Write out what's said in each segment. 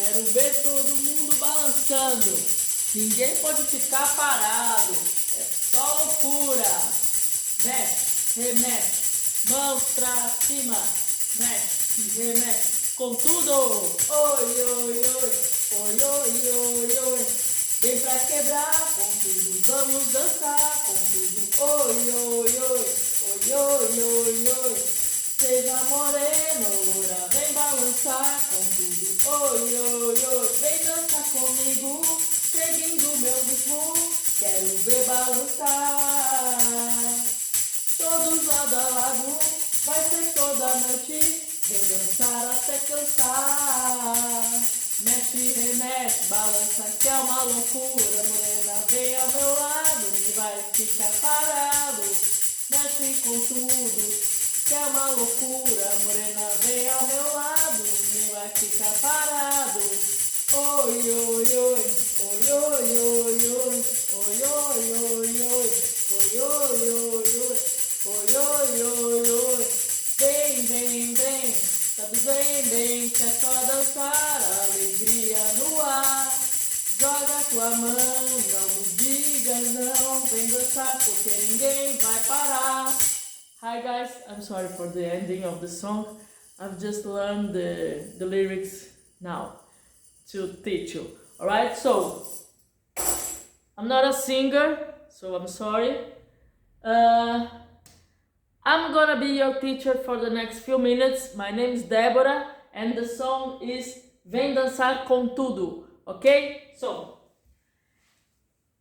Quero ver todo mundo balançando. Ninguém pode ficar parado. É só loucura. Mexe, remexe, mãos pra cima. Mexe, remexe, com tudo. Oi, oi, oi, oi, oi, oi, oi. Vem pra quebrar com tudo, vamos dançar com tudo. Oi, oi, oi, oi, oi, oi, oi. Seja morena ou loura, vem balançar com tudo. Oi, oi, oi, vem dançar comigo, seguindo meu ritmo. Quero ver balançar. Todos lado a lado, vai ser toda noite. Vem dançar até cansar. Mexe, remexe, balança que é uma loucura. Morena, vem ao meu lado, ninguém vai ficar parado. Mexe com tudo, que é uma loucura. Morena, vem ao meu lado, ninguém vai ficar parado. Oi, oi, oi, oi, oi, oi, oi, oi, oi, oi, oi, oi, oi, oi, oi, oi, oi, oi, oi. Vem, vem, vem, sabe bem, bem, que é só dançar, alegria no ar. Joga tua mão, não me digas não, vem dançar porque ninguém vai parar. Hi guys, I'm sorry for the ending of the song. I've just learned the lyrics now to teach you. Alright, so I'm not a singer, so I'm sorry. I'm gonna be your teacher for the next few minutes. My name is Deborah and the song is Vem Dançar com Tudo, ok? So,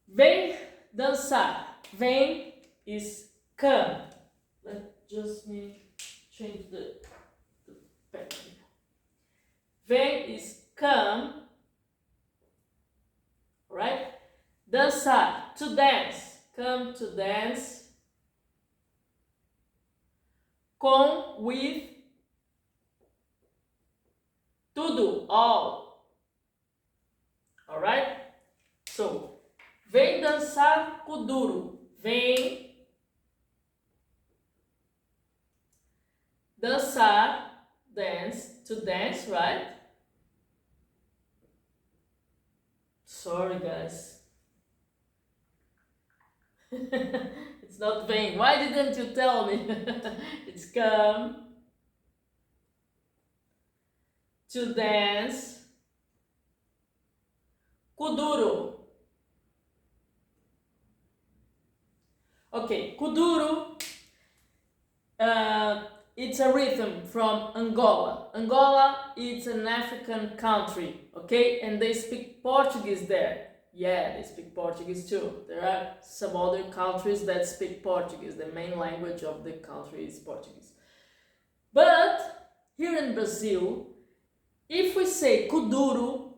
vem dançar. Vem is come. Let's just change the pattern. Vem is come, right? Dançar, to dance, come to dance. Com, with, tudo, all. Alright? So, vem dançar kuduro. Vem dançar, dance, to dance, right? Sorry guys. It's not vain. Why didn't you tell me? It's come to dance kuduro. Okay, kuduro, it's a rhythm from Angola. Angola is an African country, okay? And they speak Portuguese there. Yeah, they speak Portuguese too. There are some other countries that speak Portuguese. The main language of the country is Portuguese. But here in Brazil, if we say kuduro,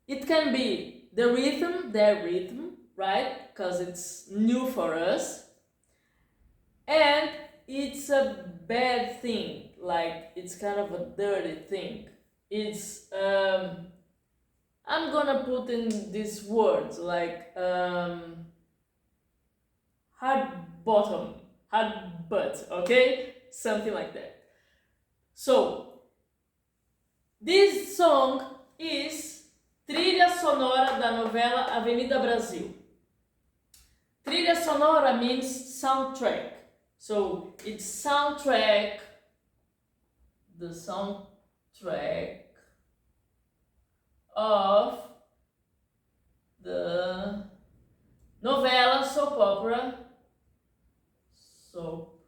it can be the rhythm, their rhythm, right? Because it's new for us. And it's a bad thing, like it's kind of a dirty thing. It's I'm gonna put in these words like hard bottom, hard butt, okay? Something like that. So, this song is trilha sonora da novela Avenida Brasil. Trilha sonora means soundtrack. So, it's soundtrack, the soundtrack of the novela, soap opera, soap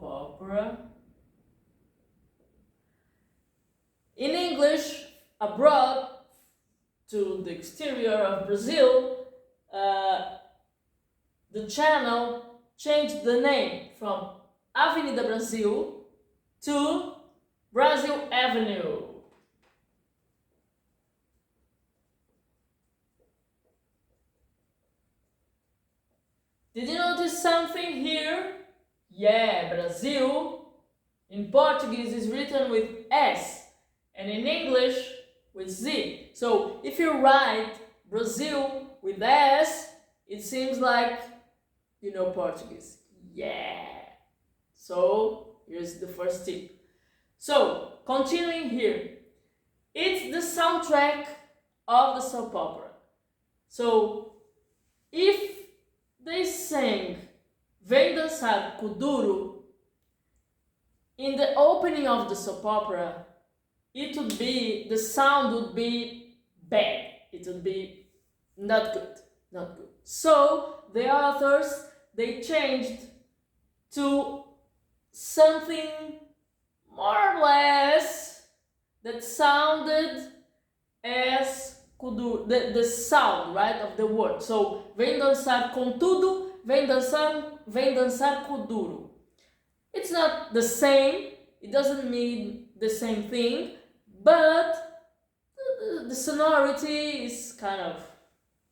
opera. In English, abroad, to the exterior of Brazil, the channel changed the name from Avenida Brasil to Brasil Avenue. Did you notice something here? Yeah, Brasil in Portuguese is written with S and in English with Z. So if you write Brazil with S, it seems like you know Portuguese. Yeah. So here's the first tip. So continuing here, it's the soundtrack of the soap opera. So if they sang Vem Dançar Kuduro in the opening of the soap opera, the sound would be bad. It would be not good. So the authors, they changed to something more or less that sounded as kuduro, the sound, right, of the word. So, vem dançar com tudo, vem dançar kuduro. It's not the same, it doesn't mean the same thing, but the sonority is kind of,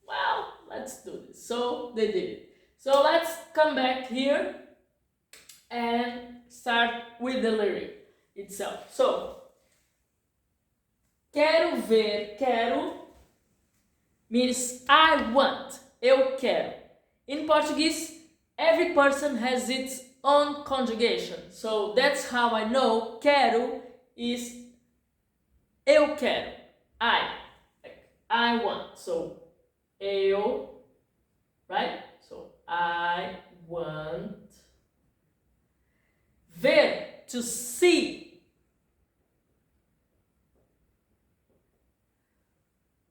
well, let's do this. So they did it. So let's come back here and start with the lyric itself. So, quero ver, quero means I want, eu quero. In Portuguese, every person has its own conjugation. So that's how I know quero is eu quero. I want. So eu, right? So I want. Ver, to see.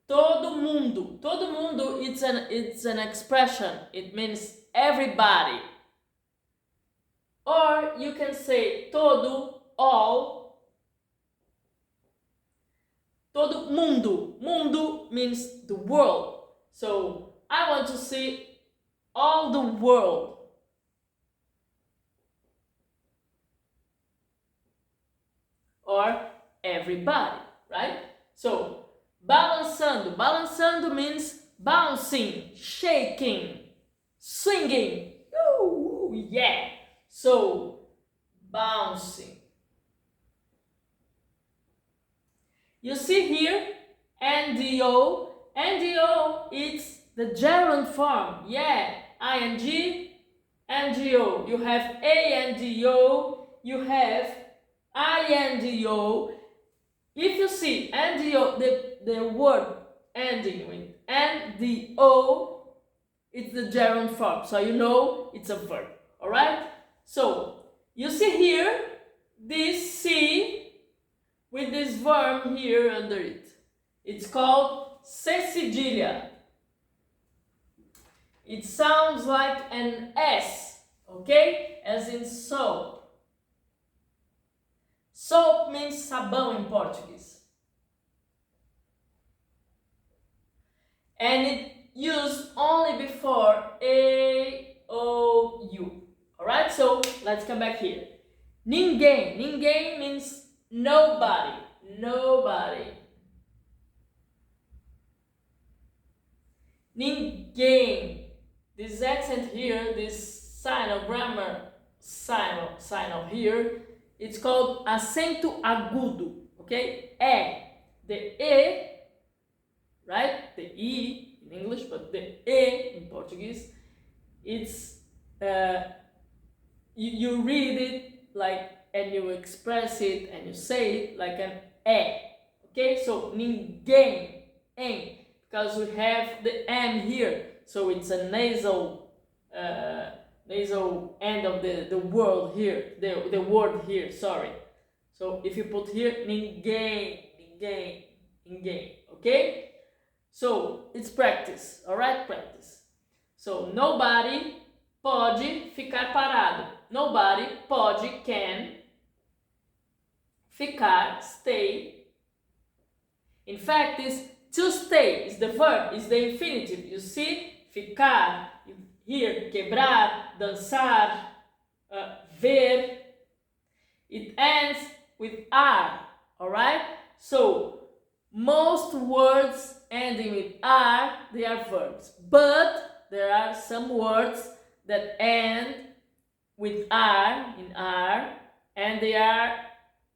Todo mundo. Todo mundo, it's an expression. It means everybody. Or you can say todo, all. Todo mundo. Mundo means the world. So I want to see all the world. Or everybody, right? So balançando. Balançando means bouncing, shaking, swinging. Ooh, yeah. So bouncing. You see here, NDO. NDO, it's the gerund form. Yeah, ing, NGO. You have ANDO, you have INDO. If you see NDO, the word ending with NDO, it's the gerund form. So you know it's a verb. Alright? So you see here this C with this verb here under it. It's called cedilha. It sounds like an S, okay? As in soap. Soap means sabão in Portuguese. And it used only before A-O-U. Alright, so let's come back here. Ninguém. Ninguém means nobody. Nobody. Ninguém. This accent here, this sign of grammar, sign of here, it's called acento agudo, okay? The E, right? The E in English, but the E in Portuguese, it's, you read it like, and you express it, and you say it like an E, okay? So, ninguém, em, because we have the M here, so it's a nasal end of the word here, the word here, sorry. So if you put here, ninguém, okay? So it's practice, alright? Practice. So nobody pode ficar parado. Nobody pode, can, ficar, stay. In fact, this to stay is the verb, is the infinitive. You see? Ficar, here, quebrar, dançar, ver. It ends with R, alright? So, most words ending with R, they are verbs. But there are some words that end with R, in R, and they are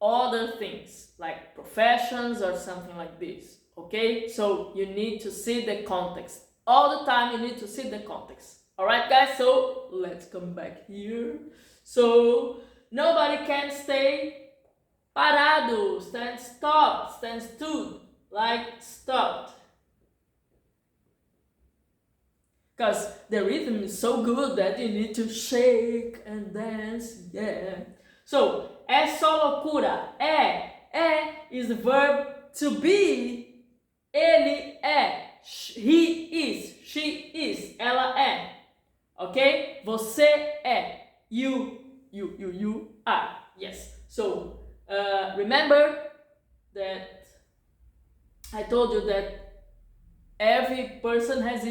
other things, like professions or something like this. Okay, so you need to see the context. All the time you need to see the context. Alright guys, so let's come back here. So nobody can stay parado, stand stop, stand stood, like stopped. Because the rhythm is so good that you need to shake and dance, yeah. So, é só loucura. É is the verb to be. Ele é. He is, she is, ela é. Ok? Você é. You are. Yes. So, remember that I told you that every person has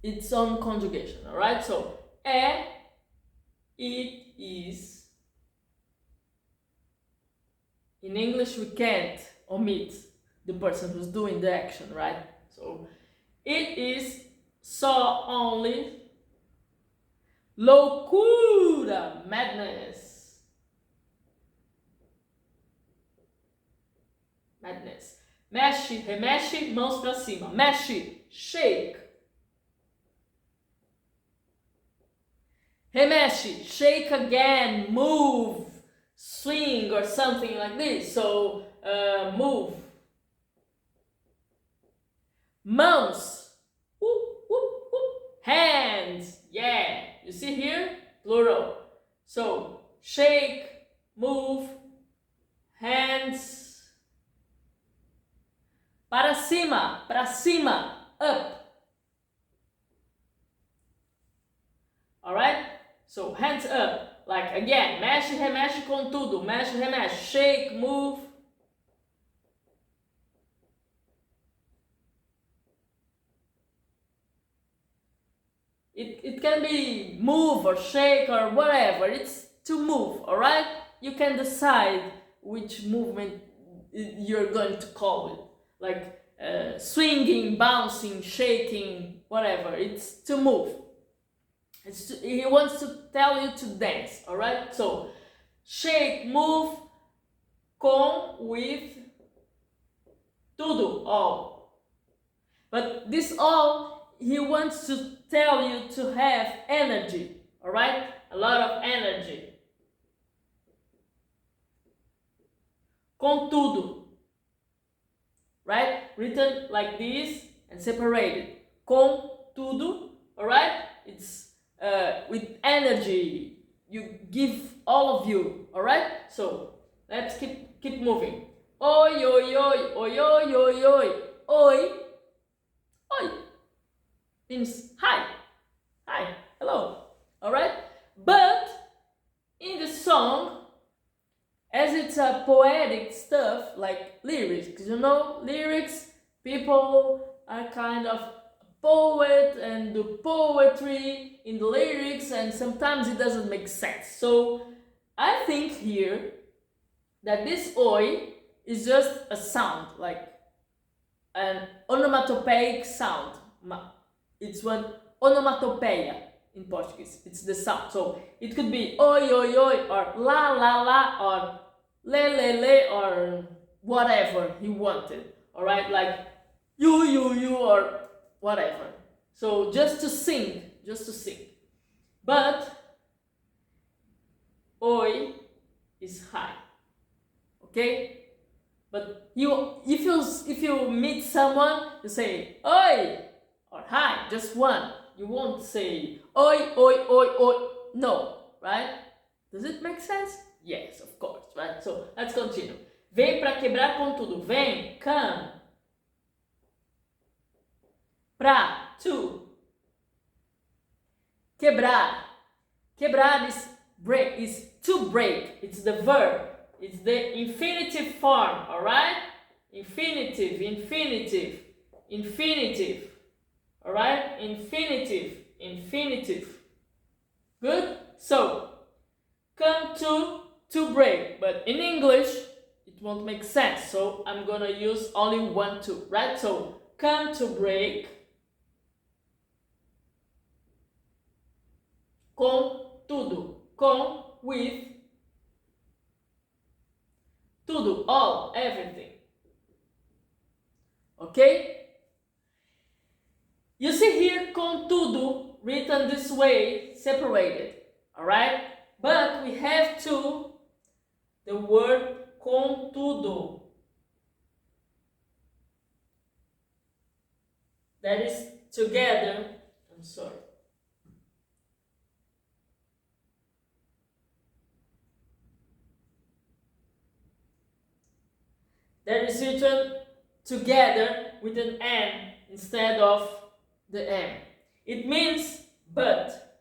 its own conjugation, alright? So, it is. In English, we can't omit the person who's doing the action, right? So, it is só only. Loucura, madness. Madness. Mexe, remexe, mãos pra cima. Mexe, shake. Remexe, shake again, move, swing or something like this. So, move. Mãos. Hands. Yeah. You see here? Plural. So, shake, move, hands. Para cima, up. Alright? So, hands up. Like again, mexe, remexe com tudo. Mexe, remexe. Shake, move. It can be move or shake or whatever. It's to move, alright? You can decide which movement you're going to call it. Like swinging, bouncing, shaking, whatever. It's to move. He wants to tell you to dance, alright? So, shake, move, com, with, tudo, all. But this all, he wants to tell you to have energy, alright? A lot of energy. Com tudo, right? Written like this and separated. Com tudo, alright? It's with energy. You give all of you, alright? So, let's keep moving. Oi, oi, oi, oi, oi, oi, oi, oi, oi. Means hi, hello, alright? But in the song, as it's a poetic stuff, like lyrics, you know, lyrics, people are kind of poet and do poetry in the lyrics, and sometimes it doesn't make sense. So I think here that this oi is just a sound, like an onomatopoeic sound. It's one onomatopeia in Portuguese. It's the sound. So it could be oi, oi, oi, or la, la, la, or le, le, le, or whatever he wanted. Alright, like you, or whatever. So just to sing. But oi is high. Okay? But if you meet someone, you say oi or hi, just one. You won't say oi, oi, oi, oi. No, right? Does it make sense? Yes, of course, right? So let's continue. Vem pra quebrar com tudo. Vem, come. Pra, to. Quebrar. Quebrar is to break. It's the verb. It's the infinitive form, alright? Infinitive. Alright? Infinitive. Good? So, come to break. But in English, it won't make sense. So, I'm gonna use only one to, right? So, come to break. Com tudo. Com, with. Tudo, all, everything. Okay? You see here, com tudo written this way, separated, alright? But we have to, the word com tudo. That is together, I'm sorry. That is written together with an N instead of the M. It means but.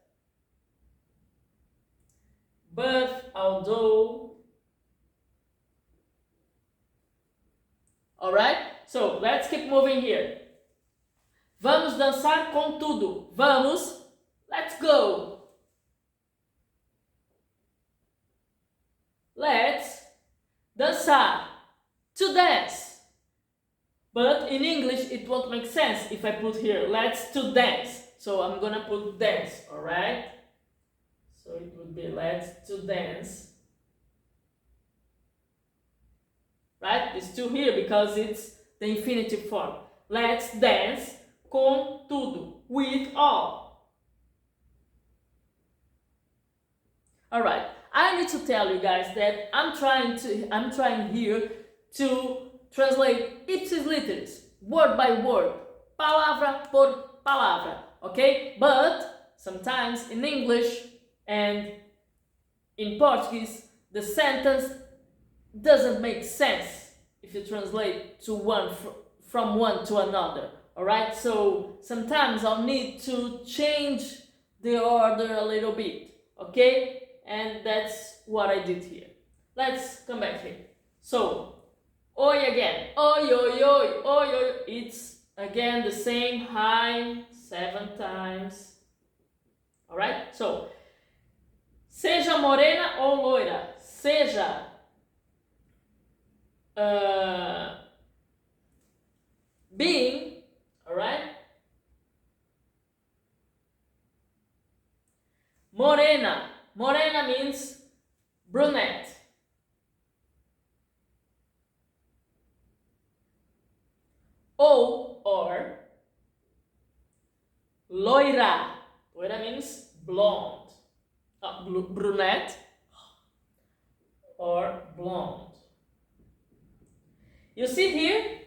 But, although. Alright? So, let's keep moving here. Vamos dançar com tudo. Vamos. Let's go. Let's dançar. To dance. But in English it won't make sense if I put here let's to dance. So I'm gonna put dance, alright? So it would be let's to dance. Right? It's to here because it's the infinitive form. Let's dance com tudo. With all. Alright. I need to tell you guys that I'm trying here to translate ipsis literis, word by word, palavra por palavra, okay? But sometimes in English and in Portuguese, the sentence doesn't make sense if you translate to from one to another, alright? So sometimes I'll need to change the order a little bit, okay? And that's what I did here. Let's come back here. So, oi again. Oi, oi, oi, oi, oi. It's again the same high 7 times. Alright? So, seja morena ou loira. Seja being, alright? Morena. Morena means brunette. Or loira. Loira means blonde. Brunette or blonde. You see here?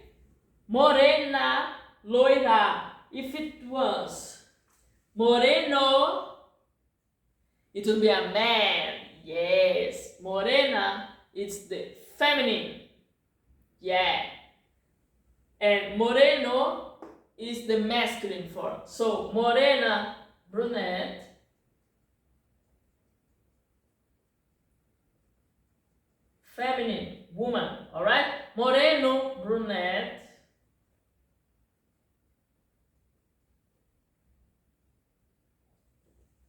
Morena, loira. If it was moreno, it would be a man. Yes. Morena, it's the feminine. Yeah. And moreno is the masculine form. So, morena, brunette. Feminine, woman. Alright? Moreno, brunette.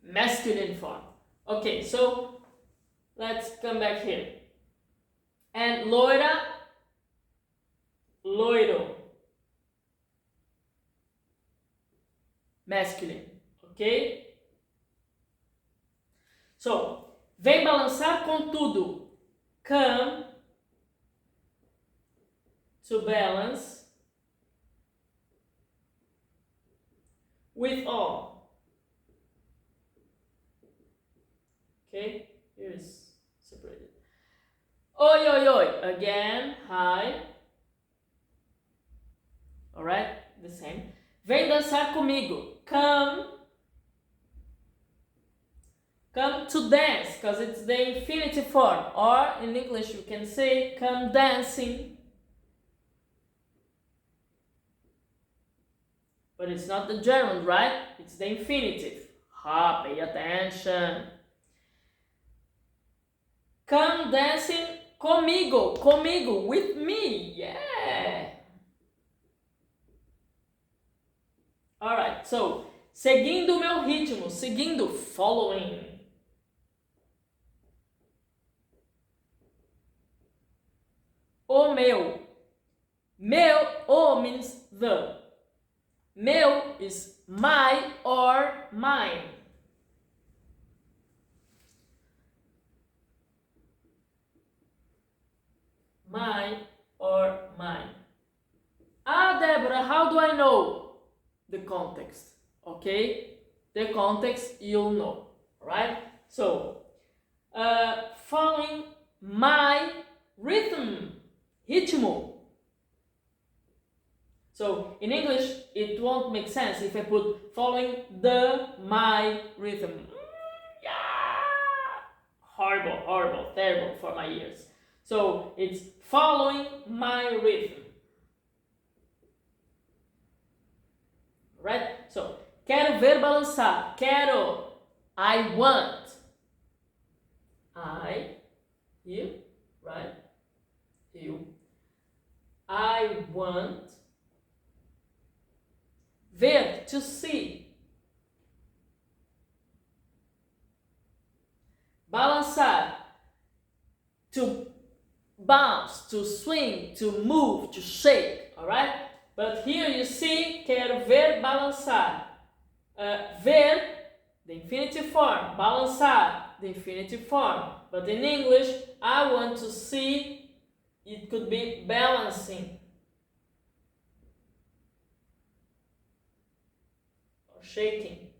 Masculine form. Okay, so let's come back here. And loira, loiro. Masculine, ok? So, vem balançar com tudo. Come to balance with all. Okay, here's separated. Oi, oi, oi. Again, hi. Alright, the same. Vem dançar comigo. Come to dance, because it's the infinitive form. Or in English you can say come dancing. But it's not the gerund, right? It's the infinitive. Ha, pay attention. Come dancing comigo. Comigo, with me. Yeah. Alright, so, seguindo o meu ritmo. Seguindo, following. O meu. Meu, o means the. Meu is my or mine. My or mine. Ah, Deborah, how do I know the context? Okay? the context, you'll know. Alright? So, following my rhythm, ritmo. So, in English, it won't make sense if I put following my rhythm. Yeah! Horrible, terrible for my ears. So, it's following my rhythm. Right? So, quero ver balançar. Quero. I want. You, right? You. I want. Ver, to see. Balançar, to bounce, to swing, to move, to shake, alright? But here you see, quero ver balançar. Ver, the infinitive form. Balançar, the infinitive form. But in English, I want to see, it could be balancing. Or shaking.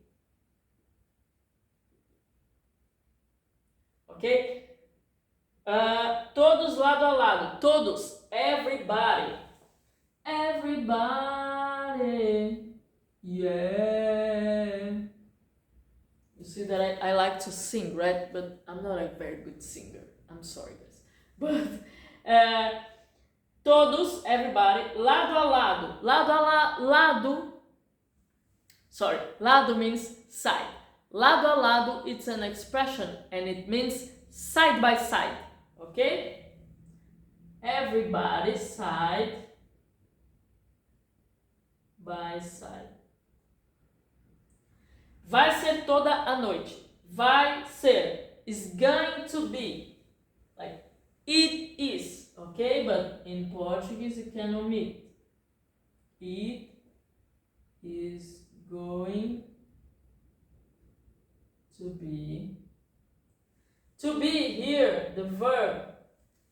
Ok? Todos lado a lado. Todos. Everybody. Everybody. Yeah. You see that I like to sing, right? But I'm not a very good singer. I'm sorry, guys. But todos, everybody. Lado a lado. Lado. Sorry. Lado means side. Lado a lado, it's an expression and it means side by side, okay? Everybody side by side. Vai ser toda a noite. Vai ser is going to be. Like it is, okay? But in Portuguese you can omit. It is going to be. To be here, the verb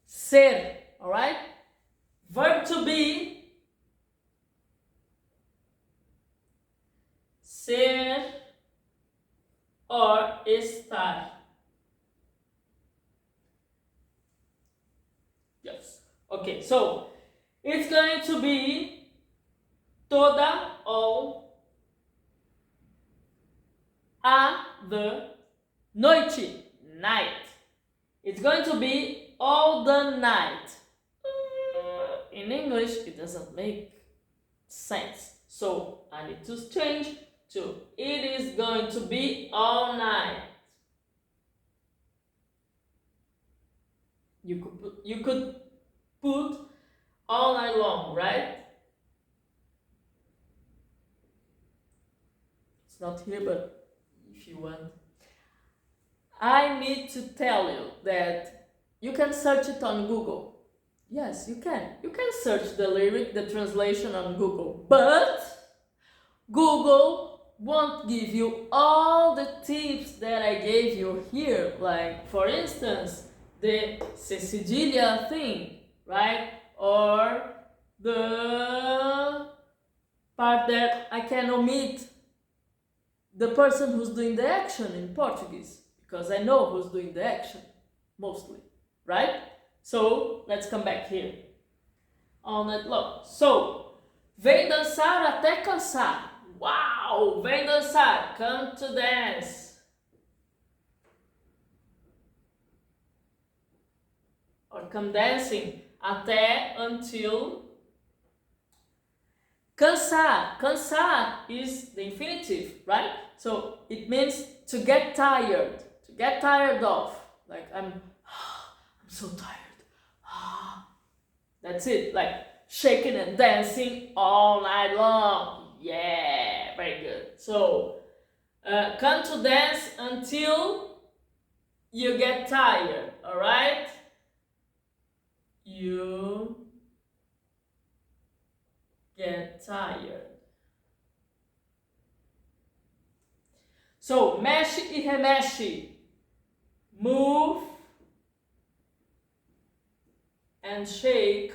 ser, alright? Verb to be, ser or estar. Yes. Okay, so it's going to be toda, all, a, the, noite, night. It's going to be all the night. In English, it doesn't make sense. So I need to change to it is going to be all night. You could put all night long, right? It's not here, but if you want. I need to tell you that you can search it on Google. Yes, you can. You can search the lyric, the translation on Google. But Google won't give you all the tips that I gave you here. Like, for instance, the cedilha thing, right? Or the part that I can omit the person who's doing the action in Portuguese. Because I know who's doing the action, mostly, right? So, let's come back here. All night long. So, vem dançar até cansar. Wow! Vem dançar. Come to dance. Or come dancing. Até, until. Cansar. Cansar is the infinitive, right? So, it means to get tired. To get tired of. Like, I'm so tired. That's it. Like, shaking and dancing all night long. Yeah, very good. So, come to dance until you get tired, alright? You get tired. So, mexe e remexe. Move and shake.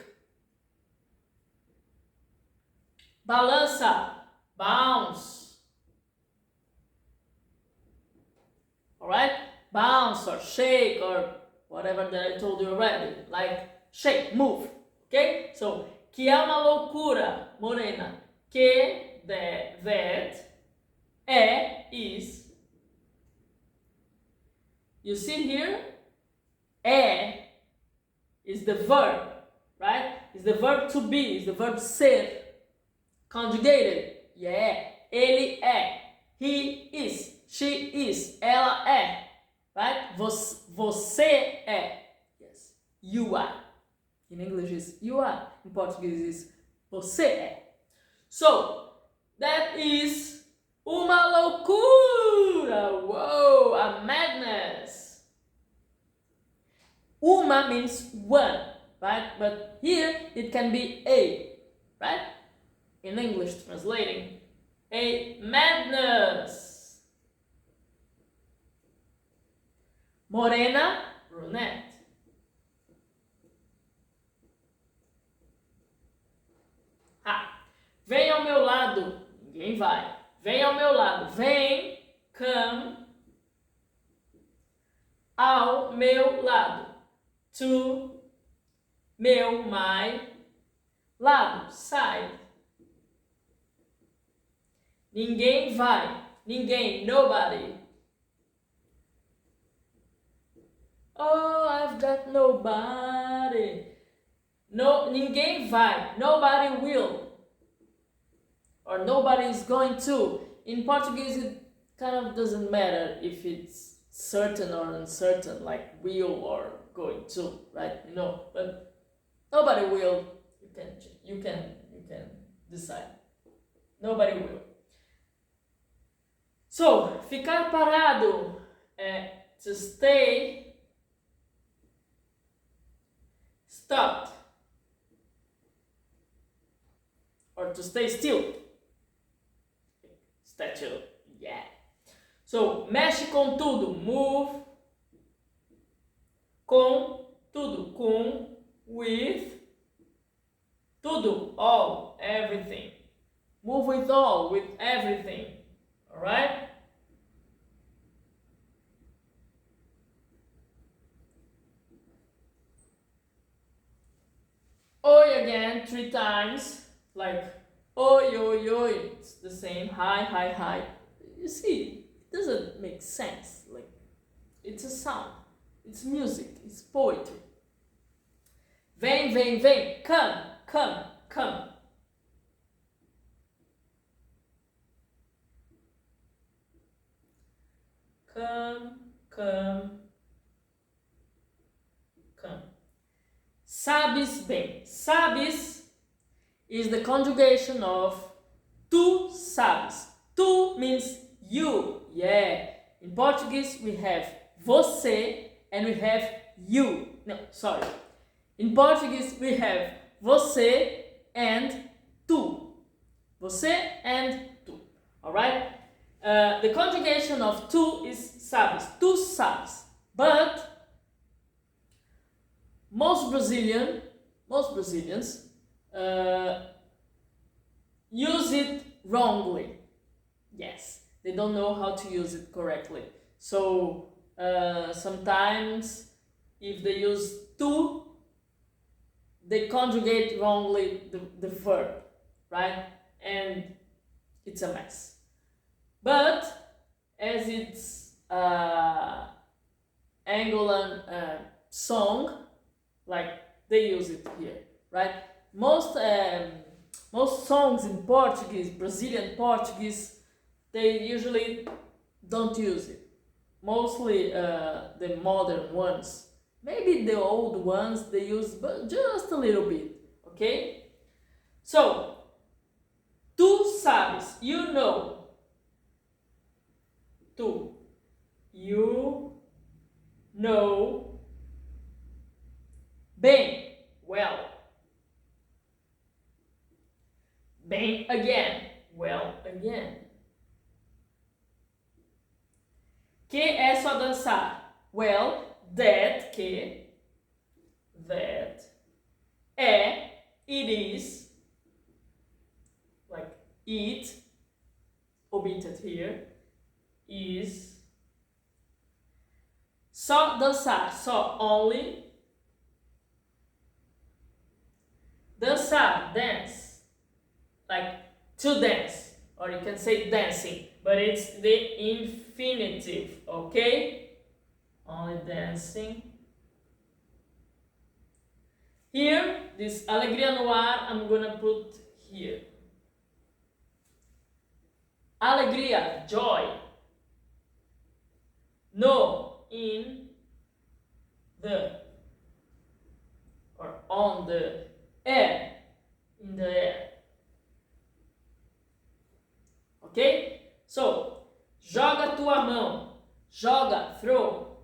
Balança, bounce. alright? Bounce or shake or whatever that I told you already, like shake, move, okay? So, que é uma loucura, Morena, que, that, is, you see here, is the verb, right? Is the verb to be, is the verb ser, conjugated, yeah, ele é, he is, she is, ela é, right? Você é, yes, you are. In English is you are, in Portuguese is você é. So, that is uma loucura, whoa, a madness. Uma means one, right? But here it can be a, right? In English translating, a madness. Morena, brunette. Vem ao meu lado, ninguém vai. Vem ao meu lado, vem, come, ao meu lado, to, meu, my, lado, side. Ninguém vai, ninguém, nobody. Oh, I've got nobody. No, ninguém vai, nobody will. Or nobody is going to. In Portuguese, it kind of doesn't matter if it's certain or uncertain, like will or going to, right? You know, but nobody will. You can decide. Nobody will. So, ficar parado é to stay stopped or to stay still. Statue, yeah. So, mexe com tudo, move com tudo, com, with, tudo, all, everything. Move with all, with everything, alright? Oi again, 3 times, like oi, oi, oi, it's the same, hi, hi, hi. You see, it doesn't make sense, like, it's a sound, it's music, it's poetry. Vem, vem, vem, come, come, come. Come, come, come. Sabes bem. Sabes is the conjugation of tu sabes. Tu means you. Yeah. In Portuguese we have você and we have you. No, sorry. In Portuguese we have você and tu. Você and tu. Alright? The conjugation of tu is sabes. Tu sabes. But most Brazilians use it wrongly. Yes, they don't know how to use it correctly. So sometimes if they use tu, they conjugate wrongly the verb, right? And it's a mess. But as it's Angolan song, like they use it here, right? Most songs in Portuguese, Brazilian Portuguese, they usually don't use it. Mostly the modern ones. Maybe the old ones they use, but just a little bit, okay? So, tu sabes, you know. Tu, you know. Bem, well. Bem again, well again. Que é só dançar? Well, that, que, that, é, it is, like it, omitted here, is, Só dançar, só only. Dançar, dance, like to dance, or you can say dancing, but it's the infinitive, okay? Only dancing. Here, this alegria no ar, I'm gonna put here. Alegria, joy. No, in the, or on the air, in the air. Ok? So, joga tua mão. Joga, throw.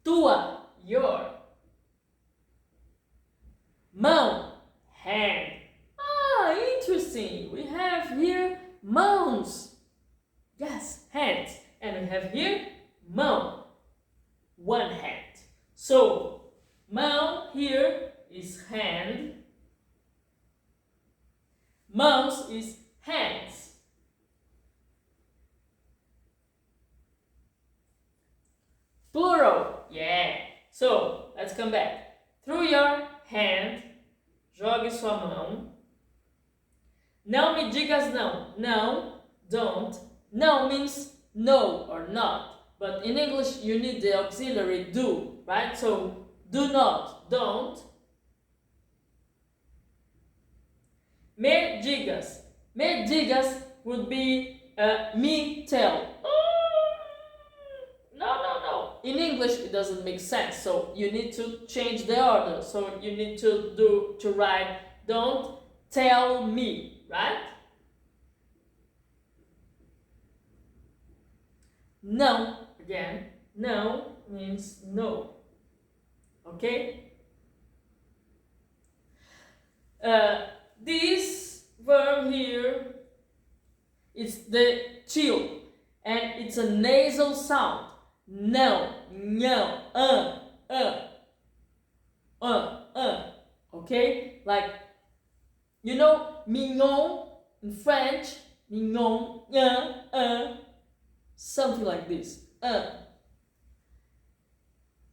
Tua, your. Mão, hand. Ah, interesting. We have here mãos. Yes, hands. And we have here mão. One hand. So, mão here is hand. Mãos is hands. Plural. Yeah. So, let's come back. Through your hand. Jogue sua mão. Não me digas não. Não, don't. No means no or not. But in English, you need the auxiliary do, right? So, do not, don't. Me digas. Me digas would be me tell. No. In English, it doesn't make sense. So, you need to change the order. So, you need to write, don't tell me, right? No, again, no means no. Okay? This verb here is the chill, and it's a nasal sound. No, okay? Like, you know, mignon in French, mignon, something like this.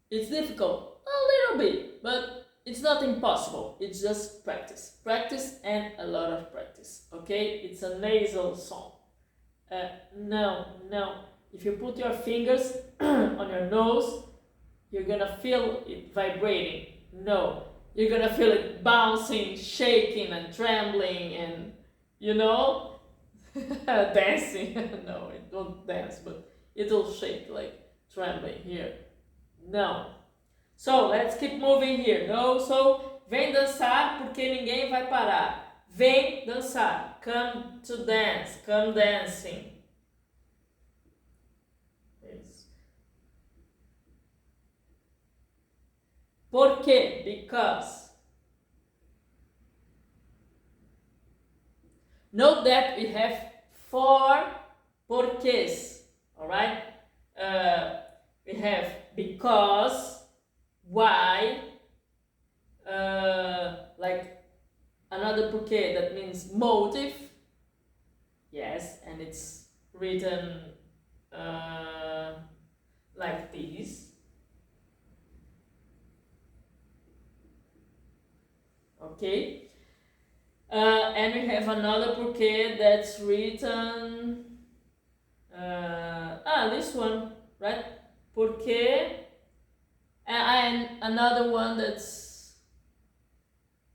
It's difficult, a little bit, but it's not impossible. It's just practice. Practice and a lot of practice, okay? It's a nasal song. No. If you put your fingers on your nose, you're gonna feel it vibrating. No. You're gonna feel it bouncing, shaking and trembling and, you know, dancing. No, it don't dance, but it'll shake like trembling here. No. So, let's keep moving here. No, so, vem dançar porque ninguém vai parar. Vem dançar. Come to dance. Come dancing. Por quê? Because. Note that we have 4 porquês. Alright? We have because, why, like another porquê that means motive. Yes, and it's written like this. Okay, and we have another porquê that's written, this one, right? Porquê, and another one that's,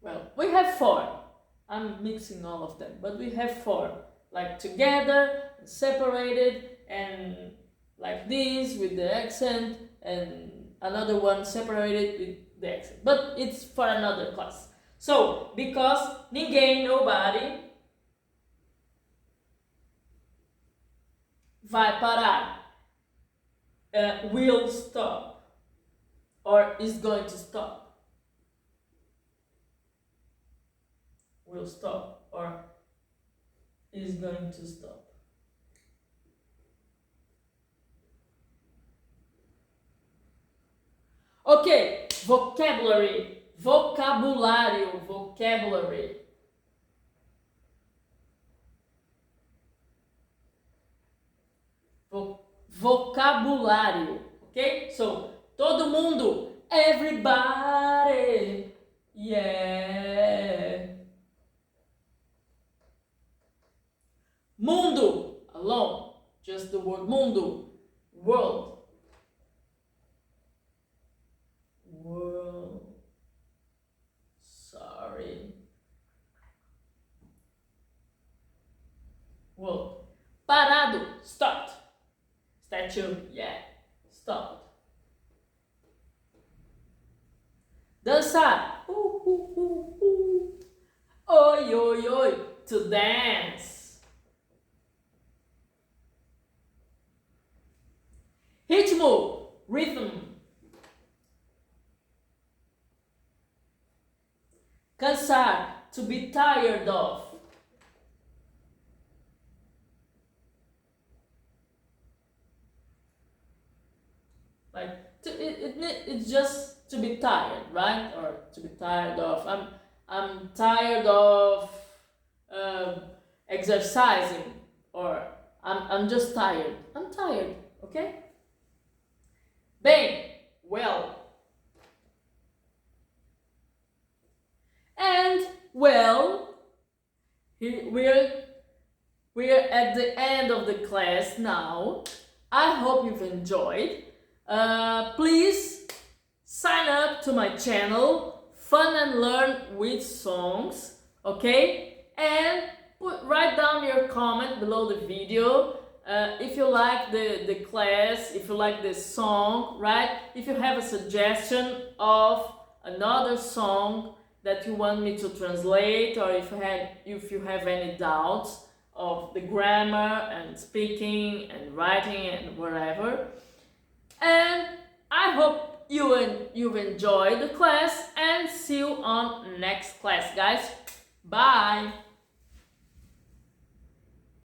well, we have 4. I'm mixing all of them, but we have 4, like together, separated, and like this with the accent, and another one separated with the accent, but it's for another class. So, because ninguém, nobody, vai parar, will stop, or is going to stop, will stop, or is going to stop. Okay, vocabulary. Vocabulário, vocabulary. vocabulário, ok? So, todo mundo, everybody, yeah. Mundo, alone, just the word mundo, world. World, sorry. World. Parado, stopped. Statue, yeah, stopped. Dançar, oi, oi, oi, to dance. Ritmo, rhythm. Cansar, to be tired of. Like, it's just to be tired, right? Or to be tired of. I'm tired of exercising, or I'm just tired. I'm tired, okay? Bem, well. And well, we're at the end of the class now. I hope you've enjoyed. Please sign up to my channel, Fun and Learn with Songs, okay? And write down your comment below the video. If you like the class, if you like the song, right? If you have a suggestion of another song that you want me to translate, or if you have any doubts of the grammar and speaking and writing and whatever. And I hope you've enjoyed the class, and see you on next class, guys. Bye!